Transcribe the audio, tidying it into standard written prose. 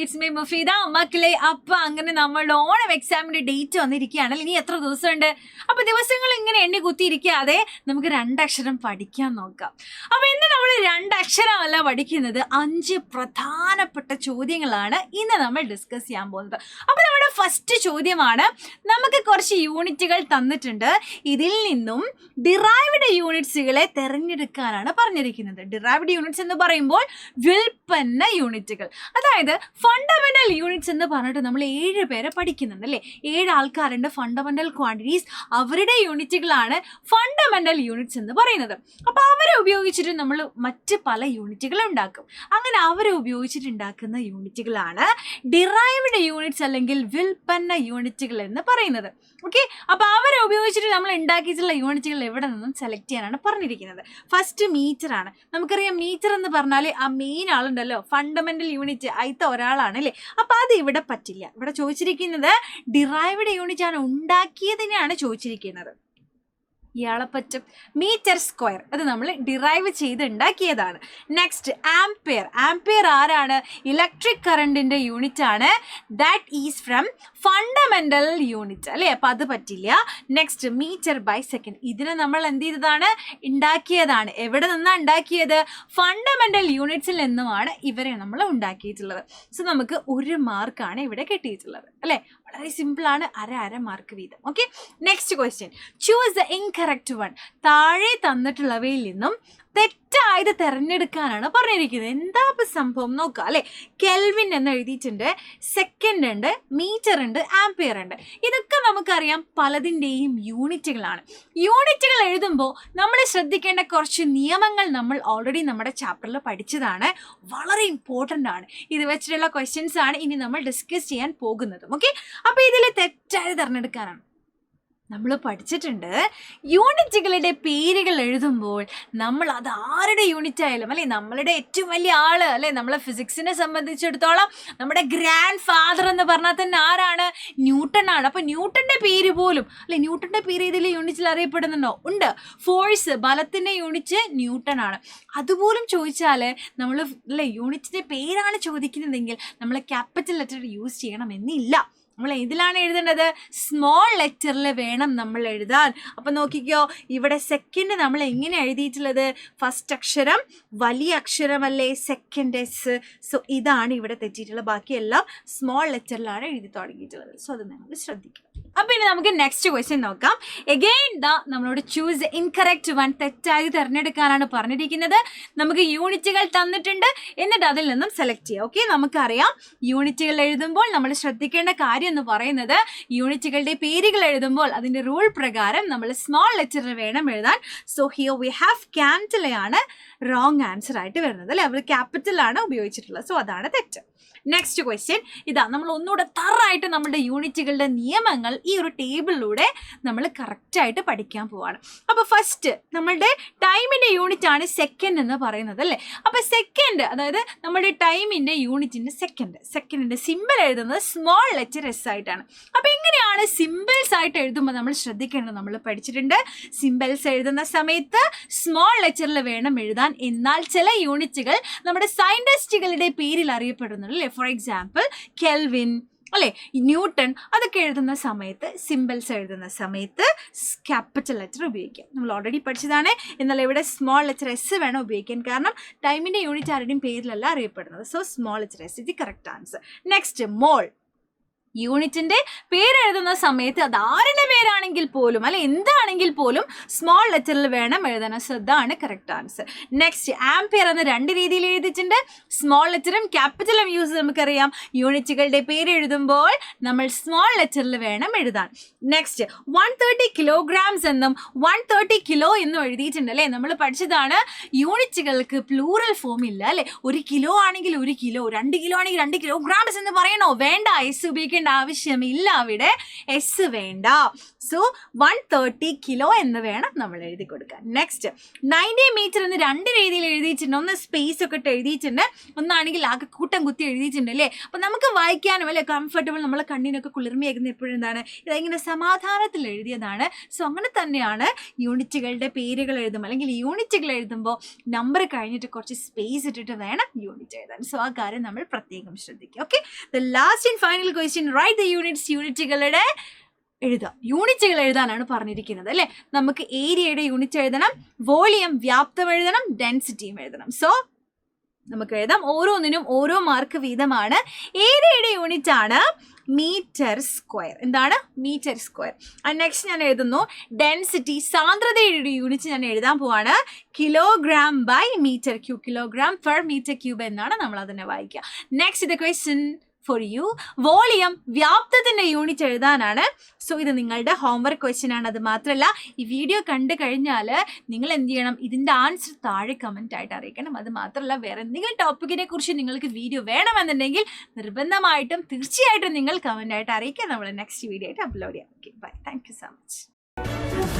It's me Mufeeda. മക്കളെ, അപ്പൊ അങ്ങനെ നമ്മളുടെ ഓണം എക്സാമിന്റെ ഡേറ്റ് വന്നിരിക്കുകയാണല്ലോ. ഇനി എത്ര ദിവസമുണ്ട്? അപ്പൊ ദിവസങ്ങൾ ഇങ്ങനെ എണ്ണി കുത്തിയിരിക്കാതെ നമുക്ക് രണ്ടക്ഷരം പഠിക്കാൻ നോക്കാം. അപ്പൊ ഇന്ന് നമ്മൾ രണ്ടക്ഷരമല്ല പഠിക്കുന്നത്, 5 പ്രധാനപ്പെട്ട ചോദ്യങ്ങളാണ് ഇന്ന് നമ്മൾ ഡിസ്കസ് ചെയ്യാൻ പോകുന്നത്. അപ്പൊ നമ്മുടെ ഫസ്റ്റ് ചോദ്യമാണ്, നമുക്ക് കുറച്ച് യൂണിറ്റുകൾ തന്നിട്ടുണ്ട്. ഇതിൽ നിന്നും ഡിറൈവ്ഡ് യൂണിറ്റ്സുകളെ തെരഞ്ഞെടുക്കാനാണ് പറഞ്ഞിരിക്കുന്നത്. ഡിറൈവ്ഡ് യൂണിറ്റ്സ് എന്ന് പറയുമ്പോൾ വ്യുൽപ്പന്ന യൂണിറ്റുകൾ, അതായത് ഫണ്ടമെന്റൽ യൂണിറ്റ്സ് എന്ന് പറഞ്ഞിട്ട് നമ്മൾ 7 പേരെ പഠിക്കുന്നുണ്ട് അല്ലേ. 7 ആൾക്കാരുണ്ട് ഫണ്ടമെന്റൽ ക്വാണ്ടിറ്റീസ്. അവരുടെ യൂണിറ്റുകളാണ് ഫണ്ടമെന്റൽ യൂണിറ്റ്സ് എന്ന് പറയുന്നത്. അപ്പോൾ അവരെ ഉപയോഗിച്ചിട്ട് നമ്മൾ മറ്റ് പല യൂണിറ്റുകൾ ഉണ്ടാക്കും. അങ്ങനെ അവരെ ഉപയോഗിച്ചിട്ടുണ്ടാക്കുന്ന യൂണിറ്റുകളാണ് ഡിറൈവ്ഡ് യൂണിറ്റ്സ് അല്ലെങ്കിൽ വ്യുൽപ്പന്ന യൂണിറ്റുകൾ എന്ന് പറയുന്നത്. ഓക്കെ, അപ്പോൾ അവരെ ഉപയോഗിച്ചിട്ട് നമ്മൾ ഉണ്ടാക്കിയിട്ടുള്ള യൂണിറ്റുകൾ എവിടെ നിന്നും സെലക്ട് ചെയ്യാനാണ് പറഞ്ഞിരിക്കുന്നത്. ഫസ്റ്റ് മീറ്റർ ആണ്. നമുക്കറിയാം മീറ്റർ എന്ന് പറഞ്ഞാൽ ആ മെയിൻ ആളുണ്ടല്ലോ, ഫണ്ടമെന്റൽ യൂണിറ്റ് ആയിട്ട് ഒരാളാണ് അല്ലേ. അപ്പൊ അത് ഇവിടെ പറ്റില്ല. ഇവിടെ ചോദിച്ചിരിക്കുന്നത് ഡിറൈവ്ഡ് യൂണിറ്റ് ആണ്, ഉണ്ടാക്കിയതിനെയാണ് ചോദിച്ചിരിക്കുന്നത്. ഇയാളെ പറ്റും. മീറ്റർ സ്ക്വയർ അത് നമ്മൾ ഡിറൈവ് ചെയ്ത് ഉണ്ടാക്കിയതാണ്. Next ampere. ആംപിയർ ആരാണ്? ഇലക്ട്രിക് കറണ്ടിന്റെ യൂണിറ്റ് ആണ്. That is from fundamental unit അല്ലേ. അപ്പൊ അത് പറ്റില്ല. Next metre by second. ഇതിനെ നമ്മൾ എന്ത് ചെയ്തതാണ്? ഉണ്ടാക്കിയതാണ്. എവിടെ നിന്നാണ് ഉണ്ടാക്കിയത്? ഫണ്ടമെന്റൽ യൂണിറ്റ്സിൽ നിന്നുമാണ് ഇവരെ നമ്മൾ ഉണ്ടാക്കിയിട്ടുള്ളത്. സോ നമുക്ക് 1 മാർക്കാണ് ഇവിടെ കിട്ടിയിട്ടുള്ളത് അല്ലേ. വളരെ സിമ്പിൾ ആണ്. അര മാർക്ക് വീതം. Okay, next question. Choose the incorrect one. താഴെ തന്നിട്ടുള്ളവയിൽ നിന്നും തെറ്റായത് തിരഞ്ഞെടുക്കാനാണ് പറഞ്ഞിരിക്കുന്നത്. എന്താ ഇപ്പം സംഭവം നോക്കുക അല്ലേ. കെൽവിൻ എന്ന് എഴുതിയിട്ടുണ്ട്, സെക്കൻഡ് ഉണ്ട്, മീറ്റർ ഉണ്ട്, ആംപിയർ ഉണ്ട്. ഇതൊക്കെ നമുക്കറിയാം പലതിൻ്റെയും യൂണിറ്റുകളാണ്. യൂണിറ്റുകൾ എഴുതുമ്പോൾ നമ്മൾ ശ്രദ്ധിക്കേണ്ട കുറച്ച് നിയമങ്ങൾ നമ്മൾ ഓൾറെഡി നമ്മുടെ ചാപ്റ്ററിൽ പഠിച്ചതാണ്. വളരെ ഇമ്പോർട്ടൻ്റ് ആണ്. ഇത് വെച്ചിട്ടുള്ള ക്വസ്റ്റ്യൻസ് ആണ് ഇനി നമ്മൾ ഡിസ്കസ് ചെയ്യാൻ പോകുന്നത്. ഓക്കെ, അപ്പോൾ ഇതിൽ തെറ്റായത് തിരഞ്ഞെടുക്കാനാണ്. നമ്മൾ പഠിച്ചിട്ടുണ്ട് യൂണിറ്റുകളുടെ പേരുകൾ എഴുതുമ്പോൾ നമ്മൾ അത് ആരുടെ യൂണിറ്റ് ആയാലും അല്ലെ, നമ്മളുടെ ഏറ്റവും വലിയ ആള് അല്ലെ, നമ്മളെ ഫിസിക്സിനെ സംബന്ധിച്ചിടത്തോളം നമ്മുടെ ഗ്രാൻഡ് ഫാദർ എന്ന് പറഞ്ഞാൽ തന്നെ ആരാണ്? ന്യൂട്ടൺ ആണ്. അപ്പൊ ന്യൂട്ടന്റെ പേര് പോലും അല്ലെ, ന്യൂട്ടന്റെ പേര് ഇതിൽ യൂണിറ്റിൽ അറിയപ്പെടുന്നുണ്ടോ? ഉണ്ട്. ഫോഴ്സ്, ബലത്തിന്റെ യൂണിറ്റ് ന്യൂട്ടൺ ആണ്. അതുപോലും ചോദിച്ചാല് നമ്മൾ അല്ലെ യൂണിറ്റിന്റെ പേരാണ് ചോദിക്കുന്നതെങ്കിൽ നമ്മൾ ക്യാപിറ്റൽ ലെറ്റർ യൂസ് ചെയ്യണമെന്നില്ല. നമ്മൾ ഇതിലാണ് എഴുതേണ്ടത്, സ്മോൾ ലെറ്ററിൽ വേണം നമ്മൾ എഴുതാൻ. അപ്പം നോക്കിക്കോ, ഇവിടെ സെക്കൻഡ് നമ്മൾ എങ്ങനെ എഴുതിയിട്ടുള്ളത്? ഫസ്റ്റ് അക്ഷരം വലിയ അക്ഷരമല്ലേ, സെക്കൻഡ് എസ്. സോ ഇതാണ് ഇവിടെ തെറ്റിയിട്ടുള്ളത്. ബാക്കിയെല്ലാം സ്മോൾ ലെറ്ററിലാണ് എഴുതി തുടങ്ങിയിട്ടുള്ളത്. സോ അത് നമ്മൾ ശ്രദ്ധിക്കുക. അപ്പം ഇനി നമുക്ക് നെക്സ്റ്റ് ക്വസ്റ്റ്യൻ നോക്കാം. എഗെയിൻ നമ്മളോട് ചൂസ് ഇൻകറക്റ്റ് വൺ. തെറ്റായി തിരഞ്ഞെടുക്കാനാണ് പറഞ്ഞിരിക്കുന്നത്. നമുക്ക് യൂണിറ്റുകൾ തന്നിട്ടുണ്ട്, എന്നിട്ട് അതിൽ നിന്നും സെലക്ട് ചെയ്യാം. ഓക്കെ, നമുക്കറിയാം യൂണിറ്റുകൾ എഴുതുമ്പോൾ നമ്മൾ ശ്രദ്ധിക്കേണ്ട കാര്യം എന്ന് പറയുന്നത്, യൂണിറ്റുകളുടെ പേരുകൾ എഴുതുമ്പോൾ അതിൻ്റെ റൂൾ പ്രകാരം നമ്മൾ സ്മോൾ ലെറ്ററിൽ വേണം എഴുതാൻ. സോ ഹിയർ വി ഹാവ് ക്യാപിറ്റലാണ് റോങ് ആൻസർ ആയിട്ട് വരുന്നത് അല്ലേ. അവർ ക്യാപിറ്റലാണ് ഉപയോഗിച്ചിട്ടുള്ളത്. സോ അതാണ് തെറ്റ്. നെക്സ്റ്റ് ക്വസ്റ്റ്യൻ ഇതാ. നമ്മൾ ഒന്നുകൂടെ തറായിട്ട് നമ്മുടെ യൂണിറ്റുകളുടെ നിയമങ്ങൾ ഈ ഒരു ടേബിളിലൂടെ നമ്മൾ കറക്റ്റായിട്ട് പഠിക്കാൻ പോവാണ്. അപ്പോൾ ഫസ്റ്റ് നമ്മളുടെ ടൈമിൻ്റെ യൂണിറ്റ് ആണ് സെക്കൻഡ് എന്ന് പറയുന്നത് അല്ലേ. അപ്പോൾ സെക്കൻഡ്, അതായത് നമ്മുടെ ടൈമിൻ്റെ യൂണിറ്റിൻ്റെ സെക്കൻഡിൻ്റെ സിമ്പിൾ എഴുതുന്നത് സ്മോൾ ലെറ്റർ എസ് ആയിട്ടാണ്. അപ്പോൾ എങ്ങനെയാണ് സിമ്പിൾസ് ആയിട്ട് എഴുതുമ്പോൾ നമ്മൾ ശ്രദ്ധിക്കേണ്ടത്? നമ്മൾ പഠിച്ചിട്ടുണ്ട്, സിമ്പിൾസ് എഴുതുന്ന സമയത്ത് സ്മോൾ ലെറ്ററിൽ വേണം എഴുതാൻ. എന്നാൽ ചില യൂണിറ്റുകൾ നമ്മുടെ സയൻറ്റിസ്റ്റുകളുടെ പേരിൽ അറിയപ്പെടുന്നുണ്ട് അല്ലേ. ഫോർ എക്സാമ്പിൾ കെൽവിൻ അല്ലേ, ന്യൂട്ടൺ, അതൊക്കെ എഴുതുന്ന സമയത്ത് സിമ്പിൾസ് എഴുതുന്ന സമയത്ത് ക്യാപിറ്റൽ ലെറ്റർ ഉപയോഗിക്കാം. നമ്മൾ ഓൾറെഡി പഠിച്ചതാണ്. എന്നാൽ ഇവിടെ സ്മോൾ ലെറ്റർ എസ് വേണം ഉപയോഗിക്കാൻ. കാരണം ടൈമിൻ്റെ യൂണിറ്റ് ആരുടെയും പേരിലല്ല അറിയപ്പെടുന്നത്. സോ സ്മോൾ ലെറ്റർ എസ് ഇത് കറക്റ്റ് ആൻസർ. നെക്സ്റ്റ് മോൾ. യൂണിറ്റിൻ്റെ പേരെഴുതുന്ന സമയത്ത് അത് ആരുടെ പേരാണെങ്കിൽ പോലും അല്ലെ, എന്താണെങ്കിൽ പോലും സ്മോൾ ലെറ്ററിൽ വേണം എഴുതാൻ. അതാണ് കറക്റ്റ് ആൻസർ. നെക്സ്റ്റ് ആംപിയർ എന്ന് 2 രീതിയിൽ എഴുതിയിട്ടുണ്ട്. സ്മോൾ ലെറ്ററും ക്യാപിറ്റലും യൂസ് നമുക്കറിയാം. യൂണിറ്റുകളുടെ പേര് എഴുതുമ്പോൾ നമ്മൾ സ്മോൾ ലെറ്ററിൽ വേണം എഴുതാൻ. നെക്സ്റ്റ് 130 kilograms എന്നും 130 kilo എന്നും എഴുതിയിട്ടുണ്ട് അല്ലേ. നമ്മൾ പഠിച്ചതാണ് യൂണിറ്റുകൾക്ക് പ്ലൂറൽ ഫോം ഇല്ല അല്ലേ. 1 കിലോ ആണെങ്കിൽ 1 കിലോ, 2 കിലോ ആണെങ്കിൽ 2 kilograms എന്ന് പറയണോ? വേണ്ട, എസ് ഉപയോഗിക്കണം. കൊടുക്കേണ്ട ആവശ്യമില്ല, അവിടെ എസ് വേണ്ട. സോ 130 കിലോ എന്ന് വേണം നമ്മൾ എഴുതി കൊടുക്കാൻ. നെക്സ്റ്റ് 90 മീറ്റർ എന്ന് രണ്ട് രീതിയിൽ എഴുതിയിട്ടുണ്ട്. ഒന്ന് സ്പേസ് ഒക്കെ ഇട്ട് എഴുതിയിട്ടുണ്ട്, ഒന്നാണെങ്കിൽ ആകെ കൂട്ടം കുത്തി എഴുതിയിട്ടുണ്ട് അല്ലേ. അപ്പം നമുക്ക് വായിക്കാനും അല്ലെ കംഫർട്ടബിൾ, നമ്മളെ കണ്ണിനൊക്കെ കുളിർമയാകുന്ന എപ്പോഴും എന്താണ്, ഇതെങ്ങനെ സമാധാനത്തിൽ എഴുതിയതാണ്. സോ അങ്ങനെ തന്നെയാണ് യൂണിറ്റുകളുടെ പേരുകൾ എഴുതും, അല്ലെങ്കിൽ യൂണിറ്റുകൾ എഴുതുമ്പോൾ നമ്പർ കഴിഞ്ഞിട്ട് കുറച്ച് സ്പേസ് ഇട്ടിട്ട് വേണം യൂണിറ്റ് എഴുതാൻ. സോ ആ കാര്യം നമ്മൾ പ്രത്യേകം ശ്രദ്ധിക്കുക. Okay, the last and final question, write the units. യൂണിറ്റുകളുടെ എഴുതാം, യൂണിറ്റുകൾ എഴുതാനാണ് പറഞ്ഞിരിക്കുന്നത് അല്ലേ. നമുക്ക് ഏരിയയുടെ യൂണിറ്റ് എഴുതണം, വോളിയം വ്യാപ്തം എഴുതണം, ഡെൻസിറ്റിയും എഴുതണം. സോ നമുക്ക് എഴുതാം, ഓരോന്നിനും ഓരോ മാർക്ക് വീതമാണ്. ഏരിയയുടെ യൂണിറ്റ് ആണ് മീറ്റർ സ്ക്വയർ. എന്താണ്? Metre square. നെക്സ്റ്റ് ഞാൻ എഴുതുന്നു ഡെൻസിറ്റി, സാന്ദ്രതയുടെ യൂണിറ്റ് ഞാൻ എഴുതാൻ പോവാണ് kilogram by metre cube, kilogram per metre cube എന്നാണ് നമ്മൾ അതിനെ വായിക്കുക. Next the question for you, volume വ്യാപ്തത്തിന്റെ യൂണിറ്റ് എഴുതാനാണ്. സോ ഇത് നിങ്ങളുടെ ഹോംവർക്ക് ക്വസ്റ്റ്യൻ ആണ്. അത് മാത്രമല്ല, ഈ വീഡിയോ കണ്ടു കഴിഞ്ഞാൽ നിങ്ങൾ എന്ത് ചെയ്യണം, ഇതിന്റെ ആൻസർ താഴെ കമന്റ് ആയിട്ട് അറിയിക്കണം. അത് മാത്രമല്ല, വേറെ എന്തെങ്കിലും ടോപ്പിക്കിനെ കുറിച്ച് നിങ്ങൾക്ക് വീഡിയോ വേണമെന്നുണ്ടെങ്കിൽ നിർബന്ധമായിട്ടും തീർച്ചയായിട്ടും നിങ്ങൾ കമന്റ് ആയിട്ട് അറിയിക്കുക. നമ്മൾ നെക്സ്റ്റ് വീഡിയോ ആയിട്ട് അപ്ലോഡ് ചെയ്യാം. Okay, bye. Thank you so much.